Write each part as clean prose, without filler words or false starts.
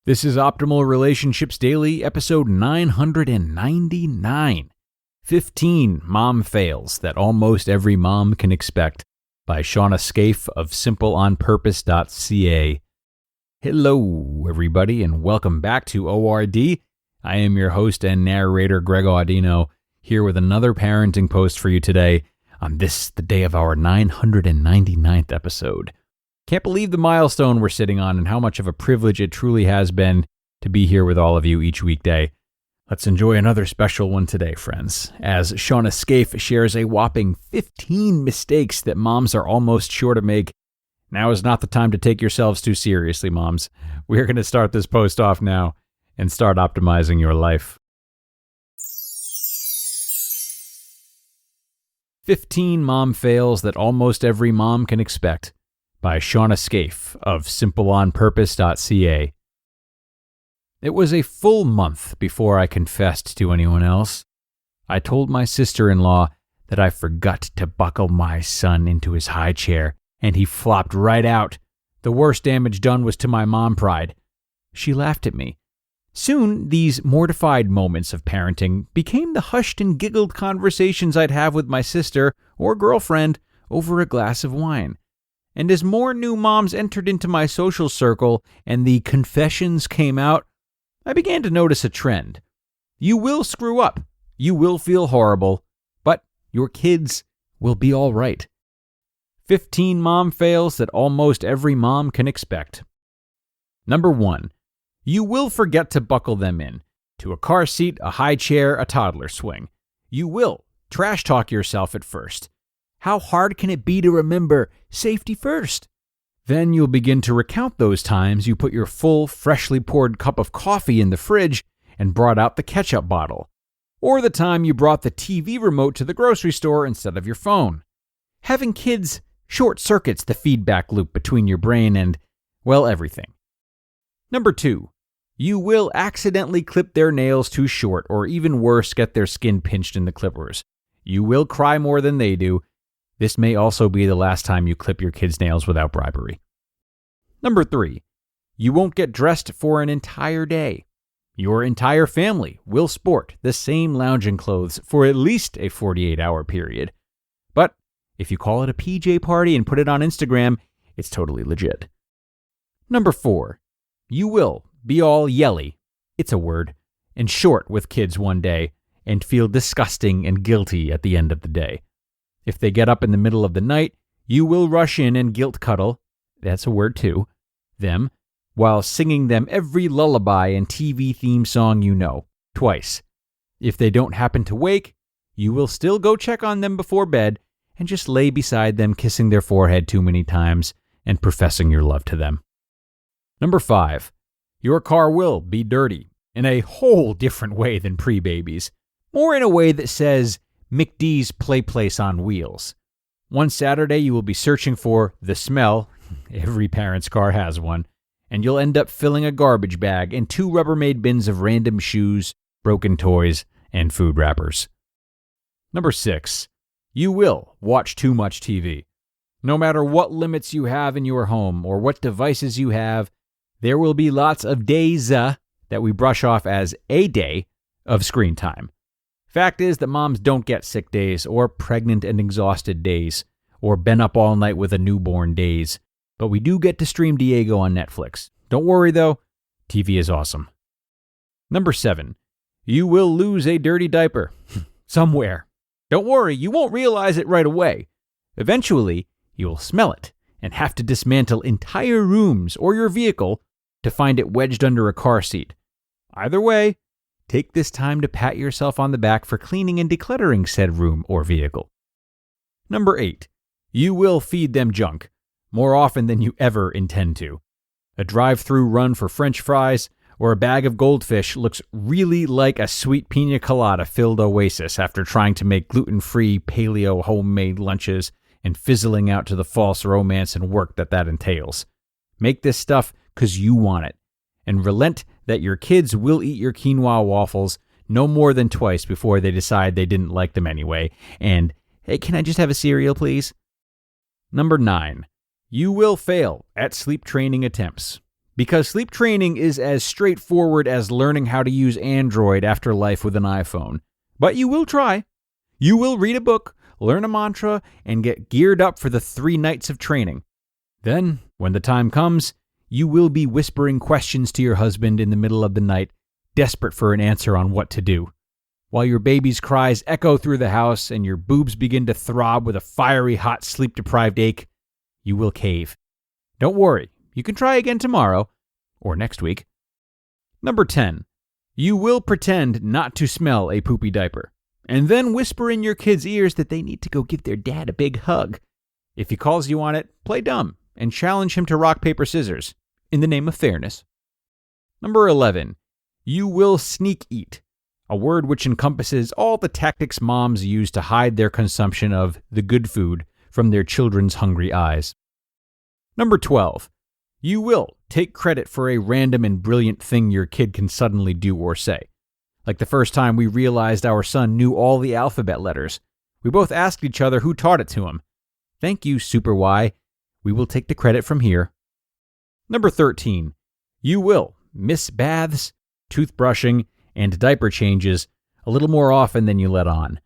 This is Optimal Relationships Daily, episode 999. 15 Mom Fails That Almost Every Mom Can Expect by Shawna Scafe of simpleonpurpose.ca. Hello, everybody, and welcome back to ORD. I am your host and narrator, Greg Audino, here with another parenting post for you today on this, the day of our 999th episode. Can't believe the milestone we're sitting on and how much of a privilege it truly has been to be here with all of you each weekday. Let's enjoy another special one today, friends, as Shawna Scafe shares a whopping 15 mistakes that moms are almost sure to make. Now is not the time to take yourselves too seriously, moms. We're going to start this post off now and start optimizing your life. 15 Mom Fails That Almost Every Mom Can Expect by Shawna Scafe of simpleonpurpose.ca. It was a full month before I confessed to anyone else. I told my sister-in-law that I forgot to buckle my son into his high chair, and he flopped right out. The worst damage done was to my mom pride. She laughed at me. Soon, these mortified moments of parenting became the hushed and giggled conversations I'd have with my sister or girlfriend over a glass of wine. And as more new moms entered into my social circle and the confessions came out, I began to notice a trend. You will screw up, you will feel horrible, but your kids will be all right. 15 mom fails that almost every mom can expect. Number 1. You will forget to buckle them in to a car seat, a high chair, a toddler swing. You will trash talk yourself at first. How hard can it be to remember safety first? Then you'll begin to recount those times you put your full, freshly poured cup of coffee in the fridge and brought out the ketchup bottle. Or the time you brought the TV remote to the grocery store instead of your phone. Having kids short circuits the feedback loop between your brain and, well, everything. Number 2. You will accidentally clip their nails too short, or even worse, get their skin pinched in the clippers. You will cry more than they do. This may also be the last time you clip your kids' nails without bribery. Number 3. You won't get dressed for an entire day. Your entire family will sport the same lounging clothes for at least a 48-hour period. But if you call it a PJ party and put it on Instagram, it's totally legit. Number 4. You will be all yelly, it's a word, and short with kids one day, and feel disgusting and guilty at the end of the day. If they get up in the middle of the night, you will rush in and guilt cuddle, that's a word too, them, while singing them every lullaby and TV theme song you know, twice. If they don't happen to wake, you will still go check on them before bed and just lay beside them kissing their forehead too many times and professing your love to them. Number 5. Your car will be dirty in a whole different way than pre-babies, more in a way that says, McD's Play Place on wheels. One Saturday, you will be searching for the smell. Every parent's car has one. And you'll end up filling a garbage bag and 2 Rubbermaid bins of random shoes, broken toys, and food wrappers. Number 6. You will watch too much TV. No matter what limits you have in your home or what devices you have, there will be lots of days that we brush off as a day of screen time. Fact is that moms don't get sick days or pregnant and exhausted days or been up all night with a newborn days, but we do get to stream Diego on Netflix. Don't worry though, TV is awesome. Number 7. You will lose a dirty diaper somewhere. Don't worry, you won't realize it right away. Eventually, you will smell it and have to dismantle entire rooms or your vehicle to find it wedged under a car seat. Either way, take this time to pat yourself on the back for cleaning and decluttering said room or vehicle. Number 8. You will feed them junk, more often than you ever intend to. A drive-through run for French fries or a bag of goldfish looks really like a sweet pina colada-filled oasis after trying to make gluten-free paleo homemade lunches and fizzling out to the false romance and work that entails. Make this stuff because you want it, and relent that your kids will eat your quinoa waffles no more than twice before they decide they didn't like them anyway, and, hey, can I just have a cereal, please? Number 9. You will fail at sleep training attempts. Because sleep training is as straightforward as learning how to use Android after life with an iPhone. But you will try. You will read a book, learn a mantra, and get geared up for the 3 nights of training. Then, when the time comes, you will be whispering questions to your husband in the middle of the night, desperate for an answer on what to do. While your baby's cries echo through the house and your boobs begin to throb with a fiery hot sleep-deprived ache, you will cave. Don't worry, you can try again tomorrow, or next week. Number 10. You will pretend not to smell a poopy diaper, and then whisper in your kid's ears that they need to go give their dad a big hug. If he calls you on it, play dumb and challenge him to rock, paper, scissors, in the name of fairness. Number 11. You will sneak eat, a word which encompasses all the tactics moms use to hide their consumption of the good food from their children's hungry eyes. Number 12. You will take credit for a random and brilliant thing your kid can suddenly do or say. Like the first time we realized our son knew all the alphabet letters. We both asked each other who taught it to him. Thank you, Super Y. We will take the credit from here. Number 13. You will miss baths, toothbrushing, and diaper changes a little more often than you let on.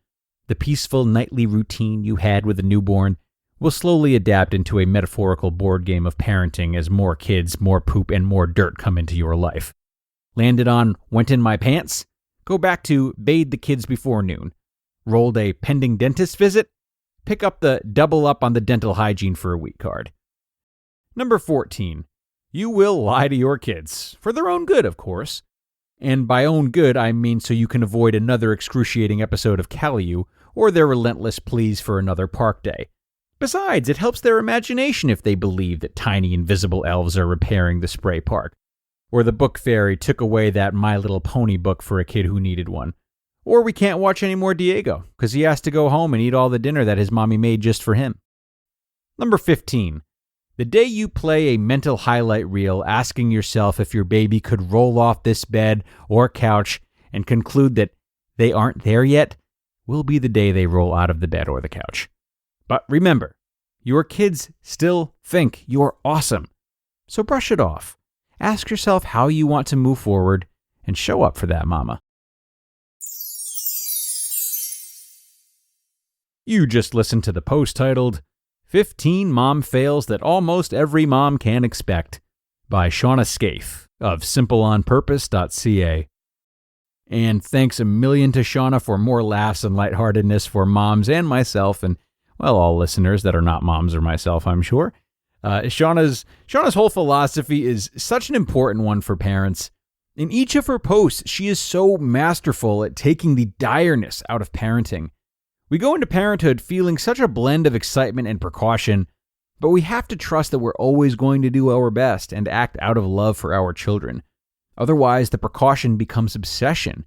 The peaceful nightly routine you had with a newborn will slowly adapt into a metaphorical board game of parenting as more kids, more poop, and more dirt come into your life. Landed on went in my pants? Go back to bathe the kids before noon. Rolled a pending dentist visit? Pick up the double up on the dental hygiene for a week card. Number 14. You will lie to your kids, for their own good, of course. And by own good, I mean so you can avoid another excruciating episode of Calliope or their relentless pleas for another park day. Besides, it helps their imagination if they believe that tiny invisible elves are repairing the spray park, or the book fairy took away that My Little Pony book for a kid who needed one. Or we can't watch any more Diego, because he has to go home and eat all the dinner that his mommy made just for him. Number 15. The day you play a mental highlight reel asking yourself if your baby could roll off this bed or couch and conclude that they aren't there yet will be the day they roll out of the bed or the couch. But remember, your kids still think you're awesome. So brush it off. Ask yourself how you want to move forward and show up for that mama. You just listened to the post titled 15 Mom Fails That Almost Every Mom Can Expect by Shawna Scafe of simpleonpurpose.ca. And thanks a million to Shawna for more laughs and lightheartedness for moms and myself and, well, all listeners that are not moms or myself, I'm sure. Shawna's whole philosophy is such an important one for parents. In each of her posts, she is so masterful at taking the direness out of parenting. We go into parenthood feeling such a blend of excitement and precaution, but we have to trust that we're always going to do our best and act out of love for our children. Otherwise, the precaution becomes obsession.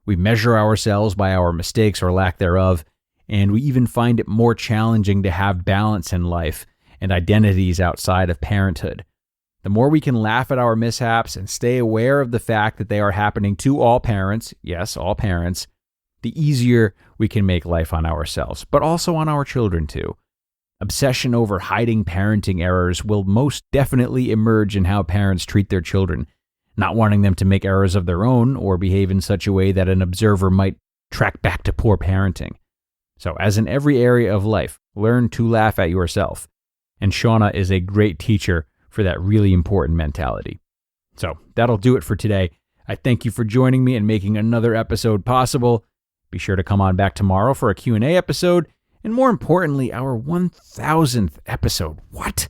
We measure ourselves by our mistakes or lack thereof, and we even find it more challenging to have balance in life and identities outside of parenthood. The more we can laugh at our mishaps and stay aware of the fact that they are happening to all parents, yes, all parents, the easier we can make life on ourselves, but also on our children too. Obsession over hiding parenting errors will most definitely emerge in how parents treat their children, not wanting them to make errors of their own or behave in such a way that an observer might track back to poor parenting. So as in every area of life, learn to laugh at yourself. And Shawna is a great teacher for that really important mentality. So that'll do it for today. I thank you for joining me and making another episode possible. Be sure to come on back tomorrow for a Q&A episode, and more importantly, our 1000th episode. What?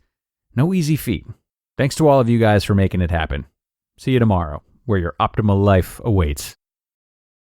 No easy feat. Thanks to all of you guys for making it happen. See you tomorrow, where your optimal life awaits.